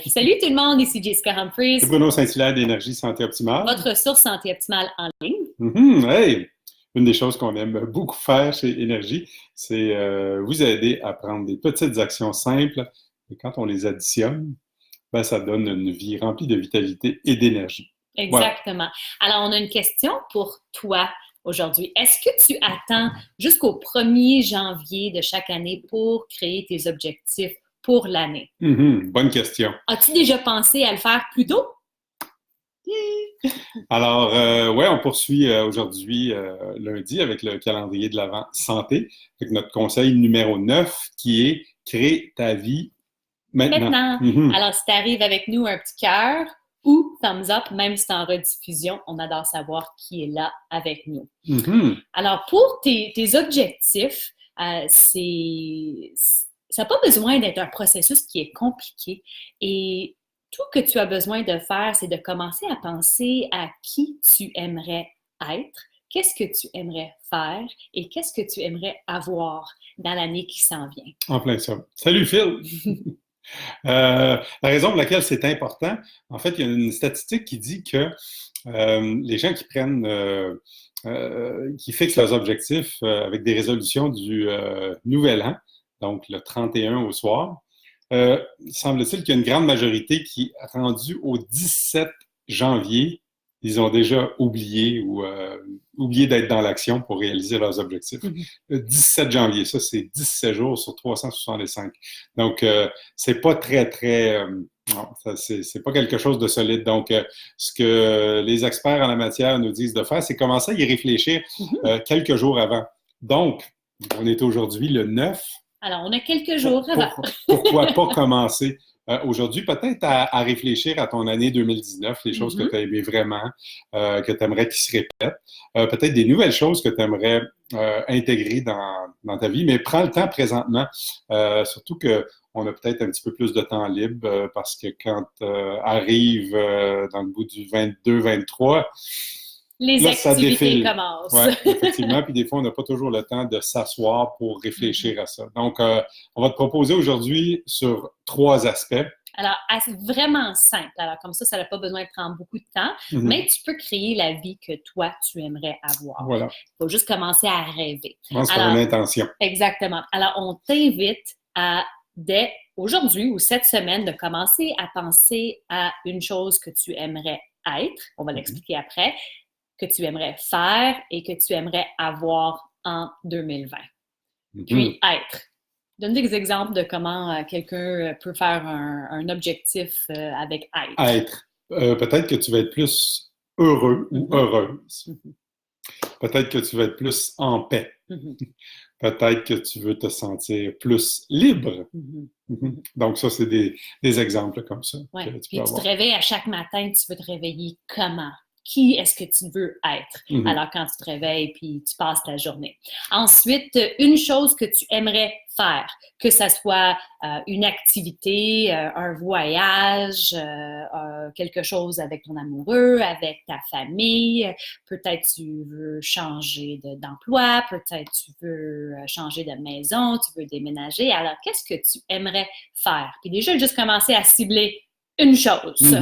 Salut tout le monde, ici Jessica Humphries, C'est Bruno Saint-Hilaire d'Énergie Santé Optimale. votre ressource santé optimale en ligne. Hey! Une des choses qu'on aime beaucoup faire chez Énergie, c'est vous aider à prendre des petites actions simples et quand on les additionne, ben, ça donne une vie remplie de vitalité et d'énergie. Voilà. Exactement. Alors, on a une question pour toi aujourd'hui. Est-ce que tu attends jusqu'au 1er janvier de chaque année pour créer tes objectifs pour l'année? Bonne question. As-tu déjà pensé à le faire plus tôt? Alors, ouais, on poursuit aujourd'hui, lundi, avec le calendrier de l'Avent santé, avec notre conseil numéro 9 qui est Crée ta vie maintenant. Alors, si tu arrives avec nous, un petit cœur ou thumbs up, même si c'est en rediffusion, on adore savoir qui est là avec nous. Alors, pour tes objectifs, ça n'a pas besoin d'être un processus qui est compliqué. Et tout ce que tu as besoin de faire, c'est de commencer à penser à qui tu aimerais être, qu'est-ce que tu aimerais faire et qu'est-ce que tu aimerais avoir dans l'année qui s'en vient. En plein ça. Salut Phil! La raison pour laquelle c'est important, en fait, il y a une statistique qui dit que les gens qui qui fixent leurs objectifs avec des résolutions du Nouvel An, donc le 31 au soir, semble-t-il qu'il y a une grande majorité qui, rendue au 17 janvier, ils ont déjà oublié d'être dans l'action pour réaliser leurs objectifs. Le 17 janvier, ça, c'est 17 jours sur 365. Donc, c'est pas non, c'est pas quelque chose de solide. Donc, ce que les experts en la matière nous disent de faire, c'est commencer à y réfléchir quelques jours avant. Donc, on est aujourd'hui le 9. Alors, on a quelques jours avant. Pourquoi pas commencer aujourd'hui, peut-être à réfléchir à ton année 2019, les choses que tu as aimées vraiment, que tu aimerais qu'ils se répètent, peut-être des nouvelles choses que tu aimerais intégrer dans ta vie, mais prends le temps présentement, surtout qu'on a peut-être un petit peu plus de temps libre parce que quand arrive dans le bout du 22-23, les là, activités commencent. Oui, effectivement. Puis des fois, on n'a pas toujours le temps de s'asseoir pour réfléchir à ça. Donc, on va te proposer aujourd'hui sur 3 aspects. Alors, vraiment simple. Alors, comme ça n'a pas besoin de prendre beaucoup de temps, mais tu peux créer la vie que toi, tu aimerais avoir. Voilà. Il faut juste commencer à rêver. Commence par une intention. Exactement. Alors, on t'invite à, dès aujourd'hui ou cette semaine, de commencer à penser à une chose que tu aimerais être. On va l'expliquer après, que tu aimerais faire et que tu aimerais avoir en 2020. Puis être. Donne des exemples de comment quelqu'un peut faire un objectif avec être. Être. Peut-être que tu vas être plus heureux ou heureuse. Peut-être que tu vas être plus en paix. Peut-être que tu veux te sentir plus libre. Donc, ça, c'est des exemples comme ça. Ouais. Puis tu te réveilles à chaque matin, tu veux te réveiller comment? Qui est-ce que tu veux être? Alors, quand tu te réveilles, puis tu passes ta journée. Ensuite, une chose que tu aimerais faire, que ce soit une activité, un voyage, quelque chose avec ton amoureux, avec ta famille. Peut-être tu veux changer d'emploi, peut-être tu veux changer de maison, tu veux déménager. Alors, qu'est-ce que tu aimerais faire? Puis déjà, juste commencer à cibler une chose.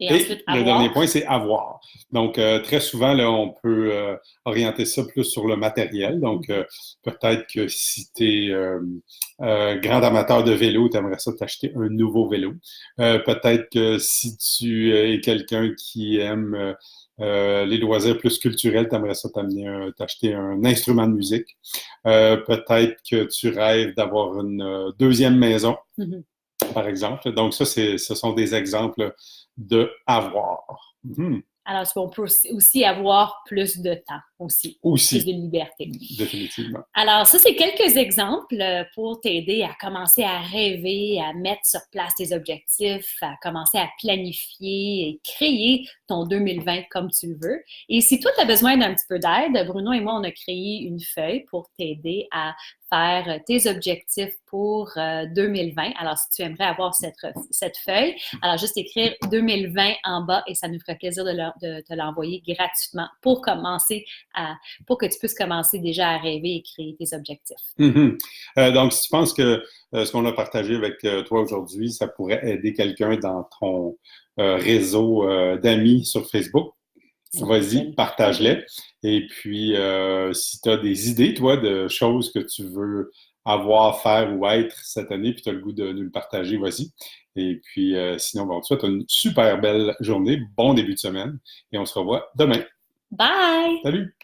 Et ensuite, le dernier point, c'est avoir. Donc, très souvent, là, on peut orienter ça plus sur le matériel. Donc, peut-être que si tu es grand amateur de vélo, tu aimerais ça t'acheter un nouveau vélo. Peut-être que si tu es quelqu'un qui aime les loisirs plus culturels, tu aimerais ça t'acheter un instrument de musique. Peut-être que tu rêves d'avoir une deuxième maison, par exemple. Donc, ça, ce sont des exemples de avoir. Alors, on peut aussi avoir plus de temps aussi. Plus de liberté. Définitivement. Alors, ça, c'est quelques exemples pour t'aider à commencer à rêver, à mettre sur place tes objectifs, à commencer à planifier et créer ton 2020 comme tu le veux. Et si toi, tu as besoin d'un petit peu d'aide, Bruno et moi, on a créé une feuille pour t'aider à faire tes objectifs pour 2020. Alors, si tu aimerais avoir cette feuille, alors juste écrire 2020 en bas et ça nous ferait plaisir de te l'envoyer gratuitement pour commencer pour que tu puisses commencer déjà à rêver et créer tes objectifs. Donc, si tu penses que ce qu'on a partagé avec toi aujourd'hui, ça pourrait aider quelqu'un dans ton réseau d'amis sur Facebook, vas-y, partage-les. Et puis, si tu as des idées, toi, de choses que tu veux avoir, faire ou être cette année, puis tu as le goût de nous le partager, vas-y. Et puis, sinon, bon, tu souhaite une super belle journée, bon début de semaine, et on se revoit demain. Bye! Salut!